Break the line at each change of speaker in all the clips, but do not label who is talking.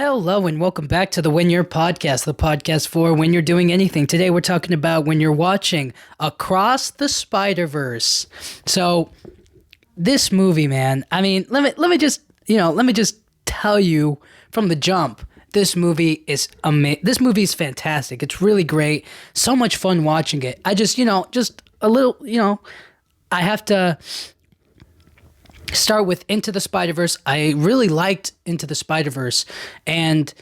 Hello and welcome back to the When You're podcast, the podcast for when you're doing anything. Today we're talking about when you're watching Across the Spider-Verse. So this movie, man, I mean, let me just tell you from the jump. This movie is This movie is fantastic. It's really great. So much fun watching it. I just a little, I have to start with Into the Spider-Verse. I really liked Into the Spider-Verse, and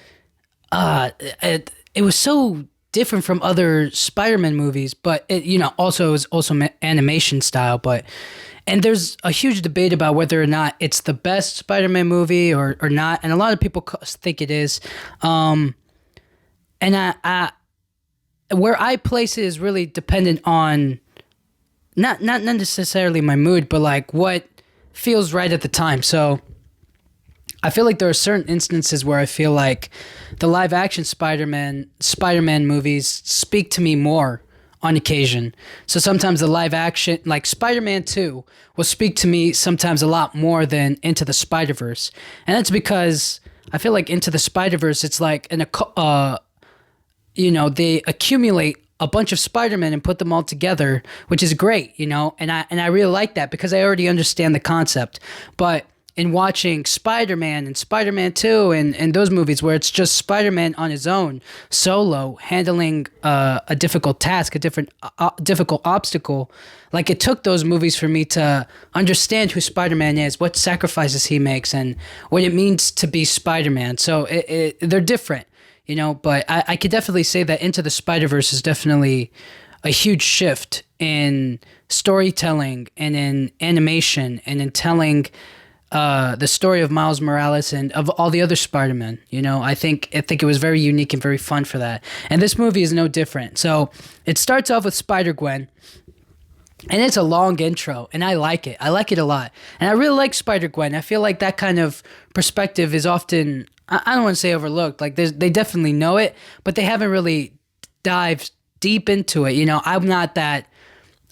it was so different from other Spider-Man movies, but it was also animation style. And there's a huge debate about whether or not it's the best Spider-Man movie or not, and a lot of people think it is. And I where I place it is really dependent on not necessarily my mood, but like what feels right at the time. So I feel like there are certain instances where I feel like the live action Spider-Man movies speak to me more on occasion. So sometimes the live action, like Spider-Man 2, will speak to me sometimes a lot more than Into the Spider-Verse. And that's because I feel like Into the Spider-Verse, it's like they accumulate a bunch of Spider-Man and put them all together, which is great, and I really like that because I already understand the concept. But in watching Spider-Man and Spider-Man 2 and those movies where it's just Spider-Man on his own, solo, handling a difficult task, a difficult obstacle, like it took those movies for me to understand who Spider-Man is, what sacrifices he makes, and what it means to be Spider-Man. So they're different. But I could definitely say that Into the Spider-Verse is definitely a huge shift in storytelling and in animation and in telling the story of Miles Morales and of all the other Spider-Men. I think it was very unique and very fun for that. And this movie is no different. So it starts off with Spider-Gwen. And it's a long intro, and I like it. I like it a lot. And I really like Spider-Gwen. I feel like that kind of perspective is often, I don't want to say overlooked. Like they definitely know it, but they haven't really dived deep into it. I'm not that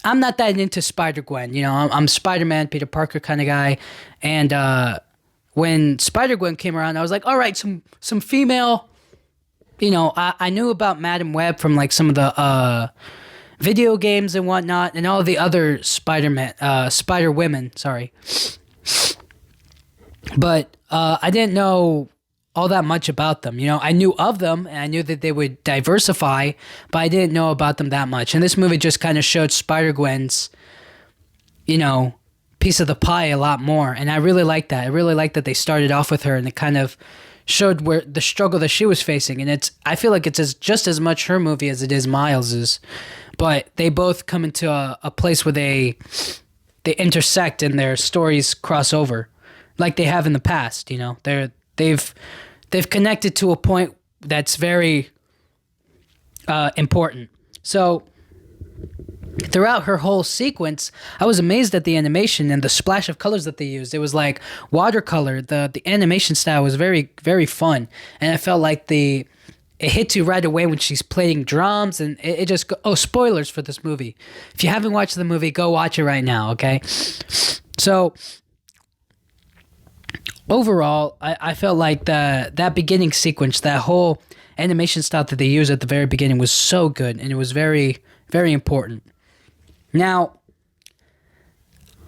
into Spider-Gwen. I'm Spider-Man, Peter Parker kind of guy. And when Spider-Gwen came around, I was like, all right, some female. I knew about Madam Web from like some of the video games and whatnot, and all the other Spider Women. Sorry, but I didn't know all that much about them. I knew of them, and I knew that they would diversify, but I didn't know about them that much. And this movie just kind of showed Spider-Gwen's, piece of the pie a lot more, and I really like that. I really like that they started off with her, and it kind of showed where the struggle that she was facing. And I feel like it's just as much her movie as it is Miles's. But they both come into a place where they intersect and their stories cross over, like they have in the past. They've connected to a point that's very important. So throughout her whole sequence, I was amazed at the animation and the splash of colors that they used. It was like watercolor. The animation style was very, very fun, and I felt like it hits you right away when she's playing drums, and it just spoilers for this movie. If you haven't watched the movie, go watch it right now, okay? So overall, I felt like that beginning sequence, that whole animation style that they used at the very beginning was so good, and it was very, very important. Now,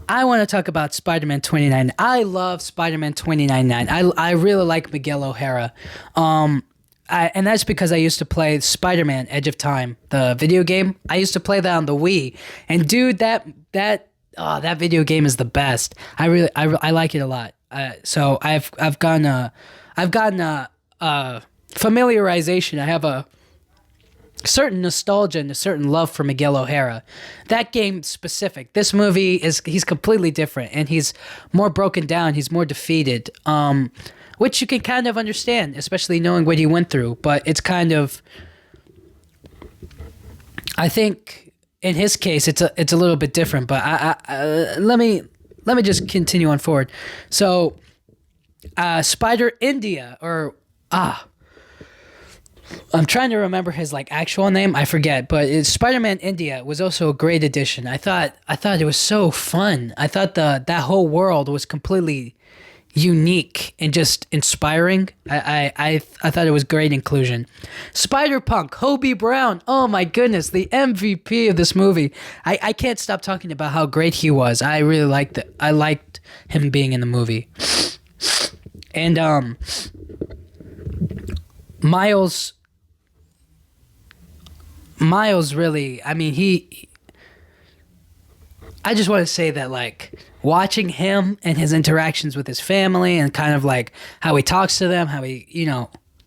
I want to talk about Spider-Man 2099. I love Spider-Man 2099. I really like Miguel O'Hara. And that's because I used to play Spider-Man Edge of Time, the video game. I used to play that on the Wii. And dude, that video game is the best. I like it a lot. So I've gotten a familiarization. I have a certain nostalgia and a certain love for Miguel O'Hara. That game specific. This movie he's completely different, and he's more broken down. He's more defeated. Which you can kind of understand, especially knowing what he went through. But it's kind of, I think in his case, it's a little bit different. But let me just continue on forward. So, Spider India, I'm trying to remember his like actual name. I forget, but Spider-Man India was also a great addition. I thought it was so fun. I thought that whole world was completely unique and just inspiring. I thought it was great inclusion. Spider-Punk, Hobie Brown. Oh my goodness, the MVP of this movie. I can't stop talking about how great he was. I really liked it. I liked him being in the movie. And Miles really, I mean, I just want to say that, like, watching him and his interactions with his family and kind of like how he talks to them, how he,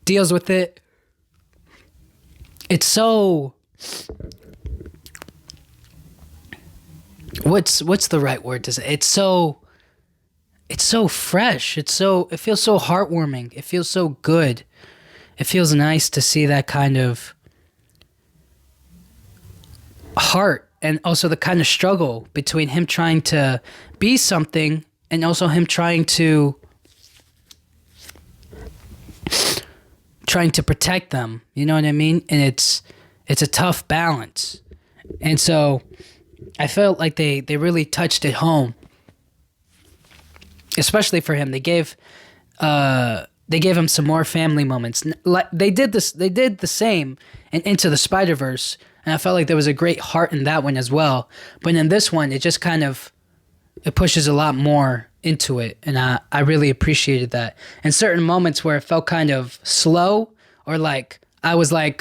deals with it. It's so, what's the right word to say? It's so fresh. It feels so heartwarming. It feels so good. It feels nice to see that kind of heart, and also the kind of struggle between him trying to be something and also him trying to protect them. You know what I mean? And it's a tough balance. And so I felt like they really touched it home, especially for him. They gave him some more family moments. They did the same in Into the Spider-Verse. And I felt like there was a great heart in that one as well. But in this one, it just kind of, it pushes a lot more into it. And I really appreciated that. And certain moments where it felt kind of slow, or like, I was kind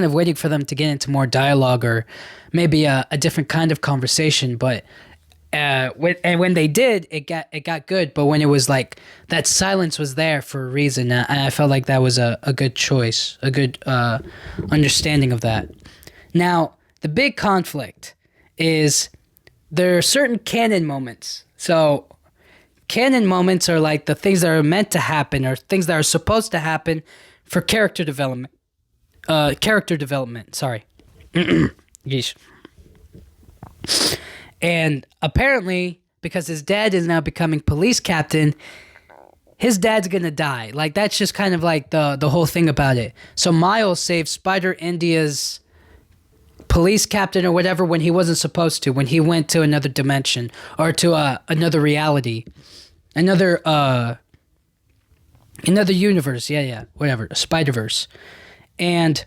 of waiting for them to get into more dialogue or maybe a different kind of conversation. But when they did, it got good. But when it was like, that silence was there for a reason, and I felt like that was a good choice, a good understanding of that. Now, the big conflict is there are certain canon moments. So canon moments are like the things that are meant to happen or things that are supposed to happen for character development. Sorry. Yeesh. And apparently, because his dad is now becoming police captain, his dad's gonna die. Like, that's just kind of like the whole thing about it. So Miles saved Spider India's police captain or whatever when he wasn't supposed to, when he went to another dimension or to another reality, another universe. Yeah, whatever, a Spider-Verse. And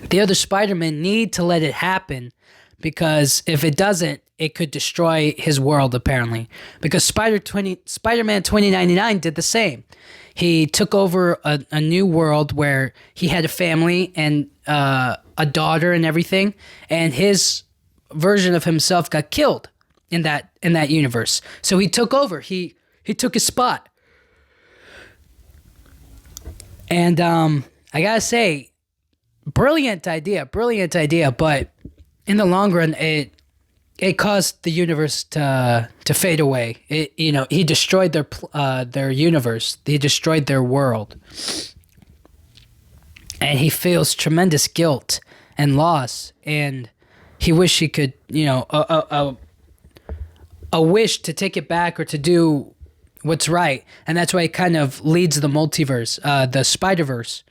the other Spider-Men need to let it happen, because if it doesn't, it could destroy his world, apparently. Because Spider-Man 2099 did the same. He took over a new world where he had a family and a daughter and everything, and his version of himself got killed in that universe. So he took over. He took his spot. And I gotta say, brilliant idea, but in the long run, it caused the universe to fade away. He destroyed their universe. He destroyed their world, and he feels tremendous guilt and loss. And he wished he could, a wish to take it back or to do what's right. And that's why he kind of leads the multiverse, the Spider-Verse,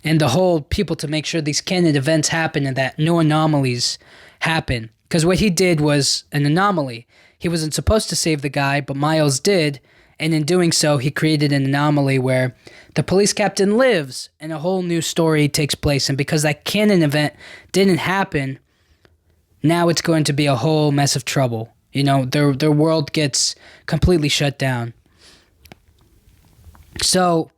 and the whole people to make sure these canon events happen and that no anomalies happen. Because what he did was an anomaly. He wasn't supposed to save the guy, but Miles did. And in doing so, he created an anomaly where the police captain lives and a whole new story takes place. And because that canon event didn't happen, now it's going to be a whole mess of trouble. Their world gets completely shut down. So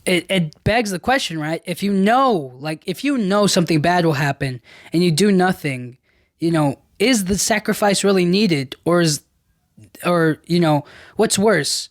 it begs the question, right? If you know something bad will happen and you do nothing, is the sacrifice really needed? Or what's worse?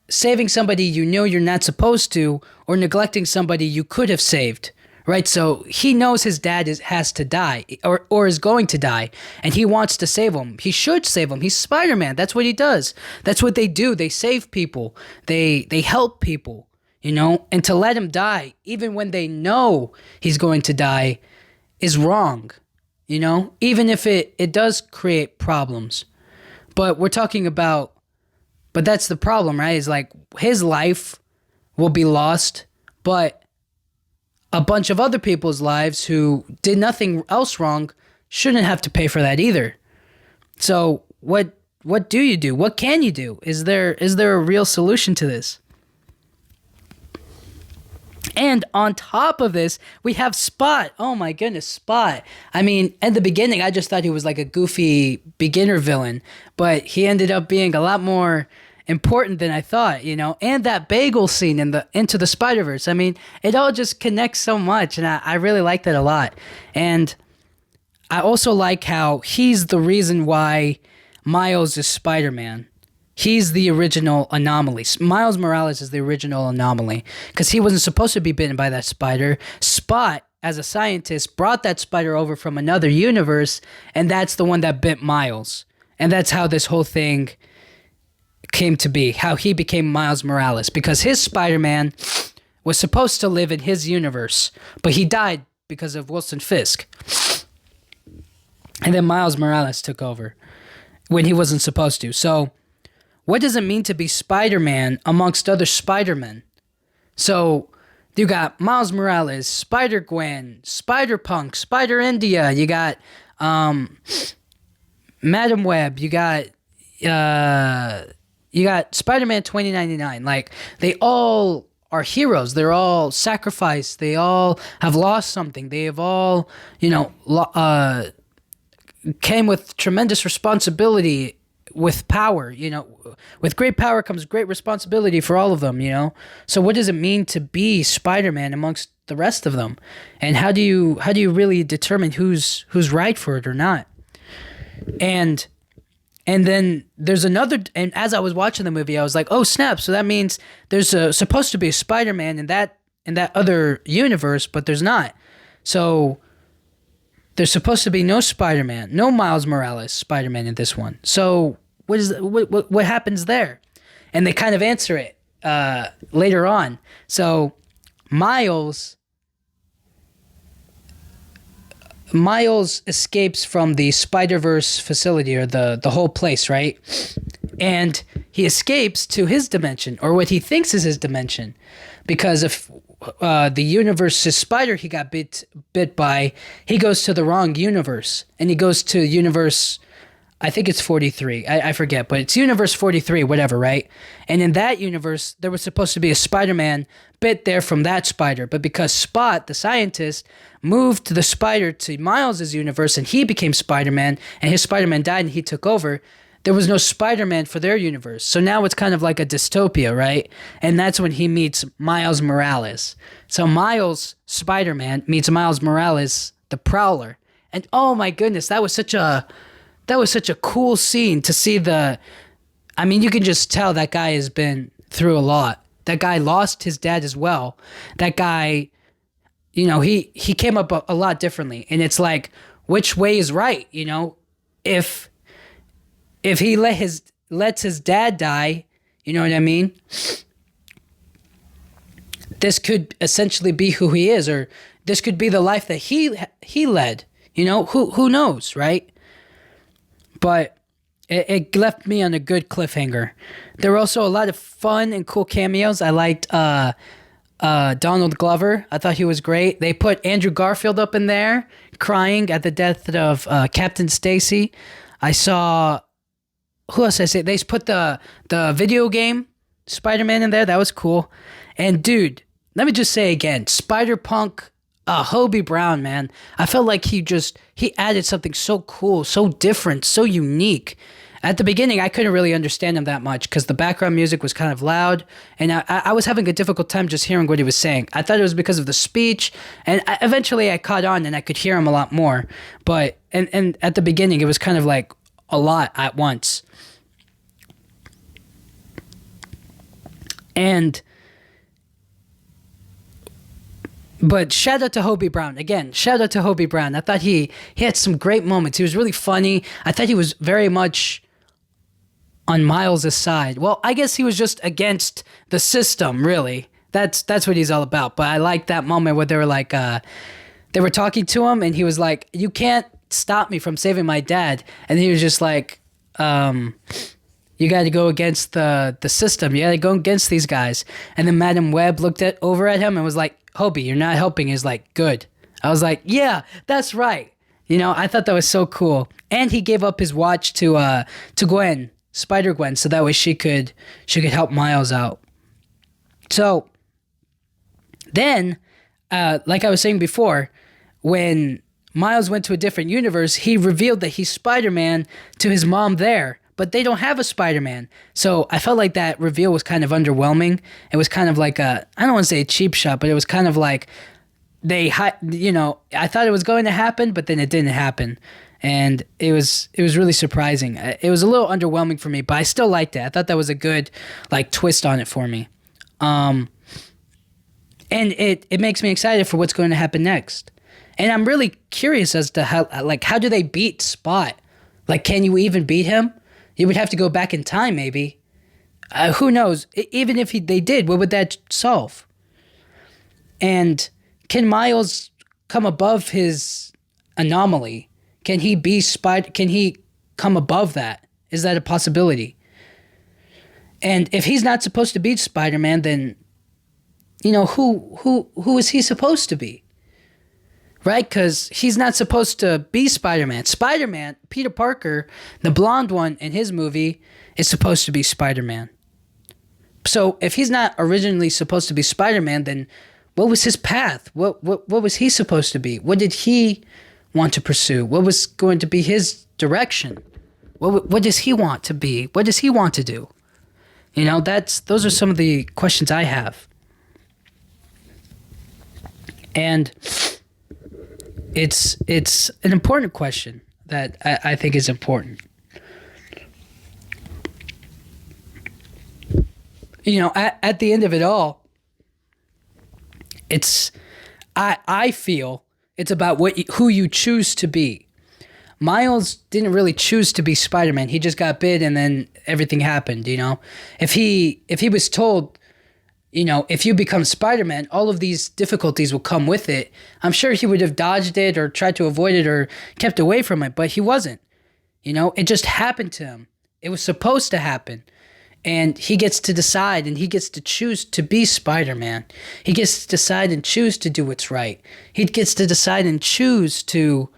Saving somebody you're not supposed to, or neglecting somebody you could have saved, right? So he knows his dad has to die or is going to die, and he wants to save him. He should save him. He's Spider-Man. That's what he does. That's what they do. They save people. They help people, and to let him die, even when they know he's going to die, is wrong, even if it does create problems. But we're talking about, but that's the problem, right? Is like his life will be lost, but a bunch of other people's lives who did nothing else wrong shouldn't have to pay for that either. So what do you do? What can you do? Is there a real solution to this? And on top of this, we have Spot. Oh my goodness, Spot. I mean, at the beginning, I just thought he was like a goofy beginner villain, but he ended up being a lot more important than I thought, you know. And that bagel scene in the Into the Spider-Verse. I mean, it all just connects so much, and I really like that a lot. And I also like how he's the reason why Miles is Spider-Man. He's the original anomaly. Miles Morales is the original anomaly because he wasn't supposed to be bitten by that spider. Spot, as a scientist, brought that spider over from another universe, and that's the one that bit Miles. And that's how this whole thing came to be, how he became Miles Morales, because his Spider-Man was supposed to live in his universe, but he died because of Wilson Fisk. And then Miles Morales took over when he wasn't supposed to. So what does it mean to be Spider-Man amongst other Spider-Men? So you got Miles Morales, Spider-Gwen, Spider-Punk, Spider-India. You got Madam Web. You got Spider-Man 2099. Like, they all are heroes. They're all sacrificed. They all have lost something. They have all, came with tremendous responsibility, with power, with great power comes great responsibility for all of them, So what does it mean to be Spider-Man amongst the rest of them? And how do you really determine who's right for it or not? And then there's another, and as I was watching the movie, I was like, oh snap, so that means there's supposed to be a Spider-Man in that other universe, but there's not. So there's supposed to be no Spider-Man, no Miles Morales Spider-Man in this one. So what happens there? And they kind of answer it later on. So Miles escapes from the Spider-Verse facility, or the whole place, right? And he escapes to his dimension, or what he thinks is his dimension, because if the universe's spider he got bit by, he goes to the wrong universe, and he goes to universe, I think it's 43. I forget, but it's universe 43, whatever, right? And in that universe, there was supposed to be a Spider-Man bit there from that spider, but because Spot, the scientist, moved the spider to Miles' universe, and he became Spider-Man, and his Spider-Man died, and he took over, there was no Spider-Man for their universe. So now it's kind of like a dystopia, right? And that's when he meets Miles Morales. So Miles, Spider-Man, meets Miles Morales, the Prowler. And oh my goodness, that was such a cool scene to see you can just tell that guy has been through a lot. That guy lost his dad as well. That guy, he came up a lot differently. And it's like, which way is right? If he lets his dad die, you know what I mean? This could essentially be who he is, or this could be the life that he led. Who knows, right? But it left me on a good cliffhanger. There were also a lot of fun and cool cameos. I liked Donald Glover. I thought he was great. They put Andrew Garfield up in there, crying at the death of Captain Stacy. I saw, who else did I say? They put the video game Spider-Man in there. That was cool. And dude, let me just say again, Spider-Punk, Hobie Brown, man. I felt like he added something so cool, so different, so unique. At the beginning, I couldn't really understand him that much because the background music was kind of loud, and I was having a difficult time just hearing what he was saying. I thought it was because of the speech, and eventually I caught on and I could hear him a lot more. But and at the beginning, it was kind of like a lot at once. But shout out to Hobie Brown. Again, shout out to Hobie Brown. I thought he had some great moments. He was really funny. I thought he was very much on Miles' side. Well, I guess he was just against the system, really. That's what he's all about. But I like that moment where they were like, they were talking to him, and he was like, "You can't stop me from saving my dad." And he was just like, you got to go against the system. You got to go against these guys. And then Madam Web looked over at him and was like, "Hobie, you're not helping." He's like, "Good." I was like, yeah, that's right. You know, I thought that was so cool. And he gave up his watch to Gwen, Spider Gwen, so that way she could help Miles out. So then, like I was saying before, when Miles went to a different universe, he revealed that he's Spider-Man to his mom there, but they don't have a Spider-Man. So I felt like that reveal was kind of underwhelming. It was kind of like I don't want to say a cheap shot, but it was kind of like I thought it was going to happen, but then it didn't happen. And it was really surprising. It was a little underwhelming for me, but I still liked it. I thought that was a good like twist on it for me. And it makes me excited for what's going to happen next. And I'm really curious as to how do they beat Spot? Like, can you even beat him? You would have to go back in time, maybe. Who knows? Even if they did, what would that solve? And can Miles come above his anomaly? Can he be Spider? Can he come above that? Is that a possibility? And if he's not supposed to be Spider-Man, then who is he supposed to be? Right? Because he's not supposed to be Spider-Man. Spider-Man, Peter Parker, the blonde one in his movie, is supposed to be Spider-Man. So if he's not originally supposed to be Spider-Man, then what was his path? What was he supposed to be? What did he want to pursue? What was going to be his direction? What does he want to be? What does he want to do? Those are some of the questions I have. And it's an important question that I think is important. At the end of it all, I feel it's about who you choose to be. Miles didn't really choose to be Spider-Man. He just got bit and then everything happened, If he was told, if you become Spider-Man, all of these difficulties will come with it, I'm sure he would have dodged it or tried to avoid it or kept away from it, but he wasn't. It just happened to him. It was supposed to happen. And he gets to decide and he gets to choose to be Spider-Man. He gets to decide and choose to do what's right. He gets to decide and choose to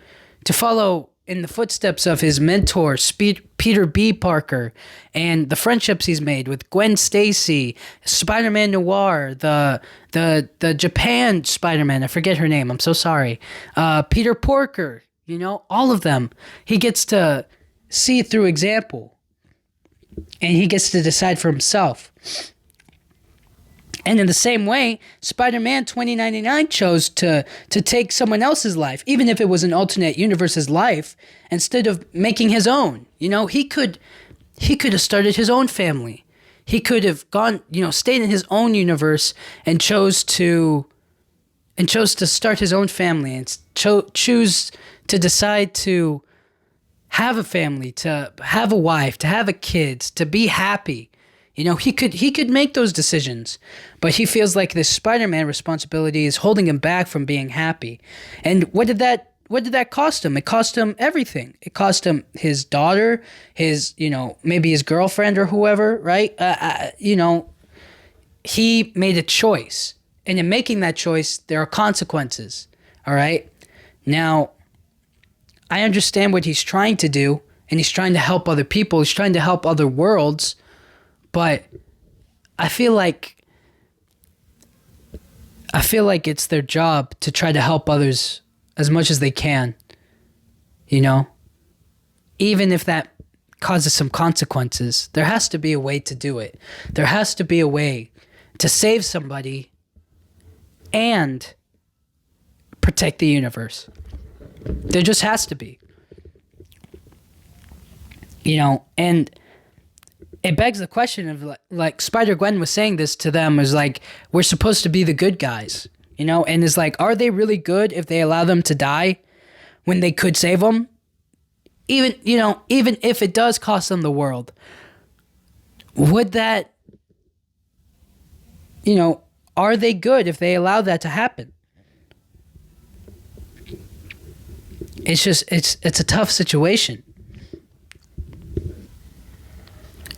follow in the footsteps of his mentor, Peter B. Parker, and the friendships he's made with Gwen Stacy, Spider-Man Noir, the Japan Spider-Man, I forget her name, I'm so sorry, Peter Porker, all of them. He gets to see through example, and he gets to decide for himself. And in the same way, Spider-Man 2099 chose to take someone else's life, even if it was an alternate universe's life, instead of making his own. He could have started his own family. He could have gone, stayed in his own universe and chose to start his own family and choose to decide to have a family, to have a wife, to have a kids, to be happy. He could make those decisions, but he feels like this Spider-Man responsibility is holding him back from being happy. And what did that cost him? It cost him everything. It cost him his daughter, his, maybe his girlfriend or whoever, right? He made a choice. And in making that choice, there are consequences, all right? Now, I understand what he's trying to do, and he's trying to help other people. He's trying to help other worlds. But I feel like it's their job to try to help others as much as they can, even if that causes some consequences. There has to be a way to do it. There has to be a way to save somebody and protect the universe. There just has to be. And it begs the question of like Spider-Gwen was saying this to them, is like, we're supposed to be the good guys, and it's like, are they really good if they allow them to die when they could save them? Even if it does cost them the world, would that, are they good if they allow that to happen? It's just, it's a tough situation.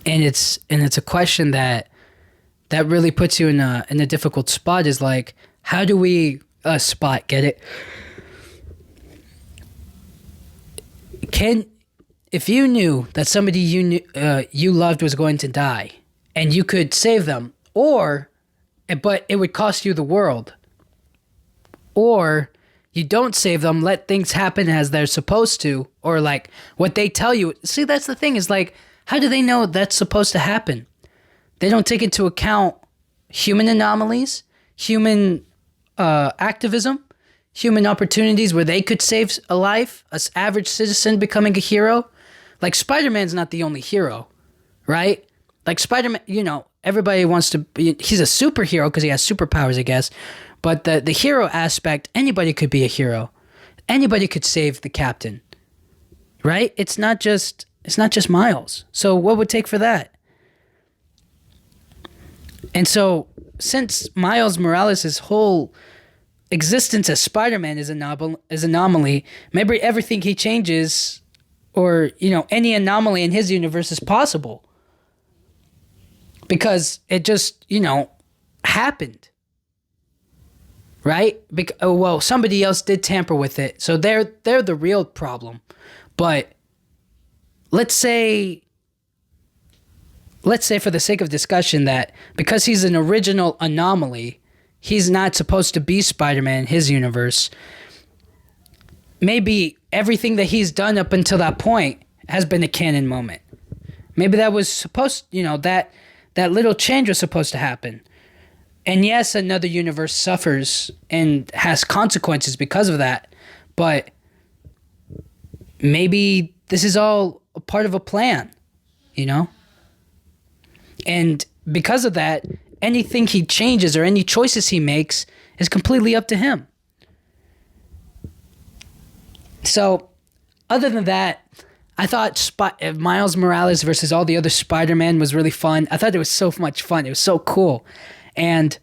And it's a question that really puts you in a difficult spot, is like, how do we Spot, get it? Can if you knew that somebody you loved was going to die, and you could save them, but it would cost you the world, or you don't save them, let things happen as they're supposed to, or like what they tell you. See, that's the thing, is like, how do they know that's supposed to happen? They don't take into account human anomalies, human activism, human opportunities where they could save a life, an average citizen becoming a hero. Like, Spider-Man's not the only hero, right? Like, Spider-Man, everybody wants to be, he's a superhero because he has superpowers, I guess. But the hero aspect, anybody could be a hero. Anybody could save the captain, right? It's not just Miles. So what would it take for that? And so, since Miles Morales' whole existence as Spider-Man is an anomaly, maybe everything he changes, or any anomaly in his universe is possible, because it just happened, right? Well, somebody else did tamper with it, so they're the real problem. But let's say for the sake of discussion that because he's an original anomaly, he's not supposed to be Spider-Man in his universe. Maybe everything that he's done up until that point has been a canon moment. Maybe that was supposed, that little change was supposed to happen. And yes, another universe suffers and has consequences because of that. But maybe this is all a part of a plan, And because of that, anything he changes or any choices he makes is completely up to him. So, other than that, I thought Miles Morales versus all the other Spider-Man was really fun. I thought it was so much fun. It was so cool. And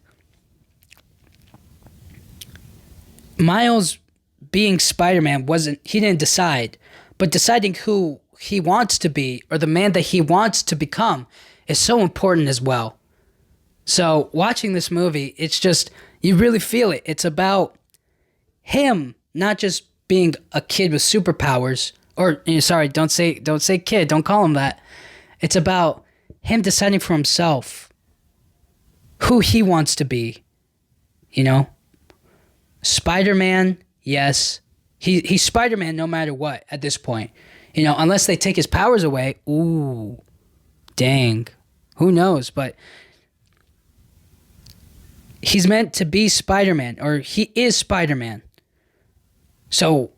Miles being Spider-Man he didn't decide, but deciding who he wants to be or the man that he wants to become is so important as well. So watching this movie, it's just, you really feel it. It's about him not just being a kid with superpowers, or sorry, don't say kid, don't call him that. It's about him deciding for himself who he wants to be. Spider-Man, yes. He's Spider-Man no matter what at this point. Unless they take his powers away. Ooh, dang. Who knows? But he's meant to be Spider-Man, or he is Spider-Man. So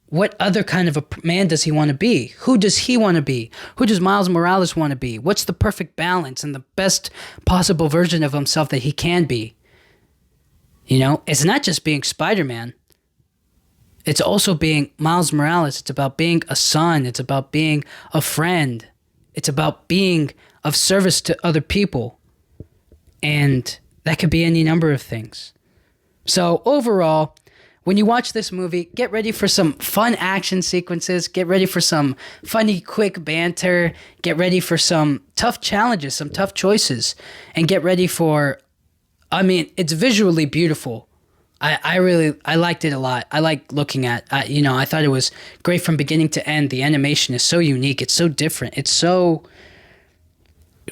what other kind of a man does he want to be? Who does he want to be? Who does Miles Morales want to be? What's the perfect balance and the best possible version of himself that he can be? It's not just being Spider-Man. It's also being Miles Morales. It's about being a son. It's about being a friend. It's about being of service to other people. And that could be any number of things. So overall, when you watch this movie, get ready for some fun action sequences. Get ready for some funny, quick banter. Get ready for some tough challenges, some tough choices. And get ready for, it's visually beautiful. I liked it a lot. I like looking at, I thought it was great from beginning to end. The animation is so unique. It's so different. It's so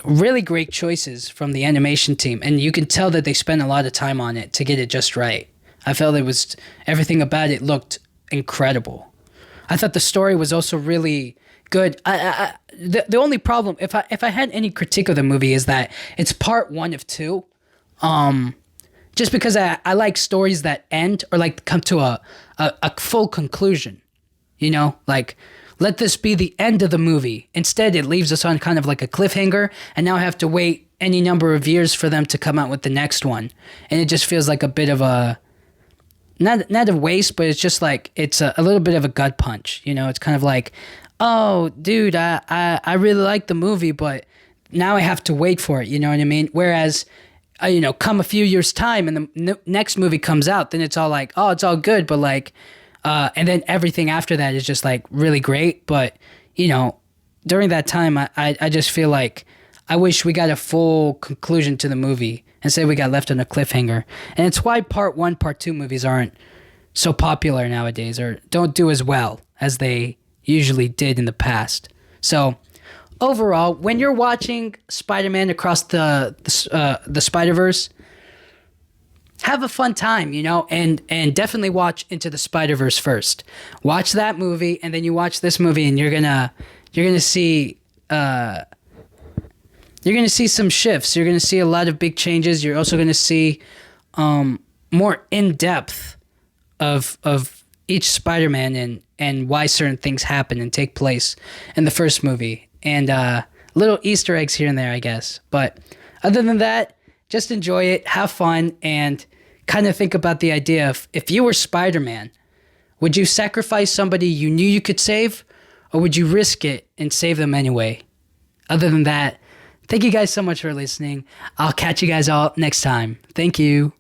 really great choices from the animation team. And you can tell that they spent a lot of time on it to get it just right. I felt everything about it looked incredible. I thought the story was also really good. The only problem, if I had any critique of the movie, is that it's part one of two. Just because I like stories that end or like come to a full conclusion, like let this be the end of the movie. Instead, it leaves us on kind of like a cliffhanger, and now I have to wait any number of years for them to come out with the next one. And it just feels like a bit of a, not a waste, but it's just like, it's a little bit of a gut punch. It's kind of like, oh, dude, I really like the movie, but now I have to wait for it. You know what I mean? Whereas, come a few years' time and the next movie comes out, then it's all like, oh, it's all good, but like, and then everything after that is just like really great. But, during that time, I just feel like I wish we got a full conclusion to the movie instead we got left on a cliffhanger. And it's why part one, part two movies aren't so popular nowadays, or don't do as well as they, usually did in the past. So overall, when you're watching Spider-Man Across the Spider-Verse, have a fun time, and definitely watch Into the Spider-Verse first. Watch that movie, and then you watch this movie, and you're gonna see some shifts. You're gonna see a lot of big changes. You're also gonna see more in depth of each Spider-Man and why certain things happen and take place in the first movie, and little Easter eggs here and there, I guess. But other than that, just enjoy it, have fun, and kind of think about the idea of, if you were Spider-Man, would you sacrifice somebody you knew you could save, or would you risk it and save them anyway? Other than that, thank you guys so much for listening. I'll catch you guys all next time. Thank you.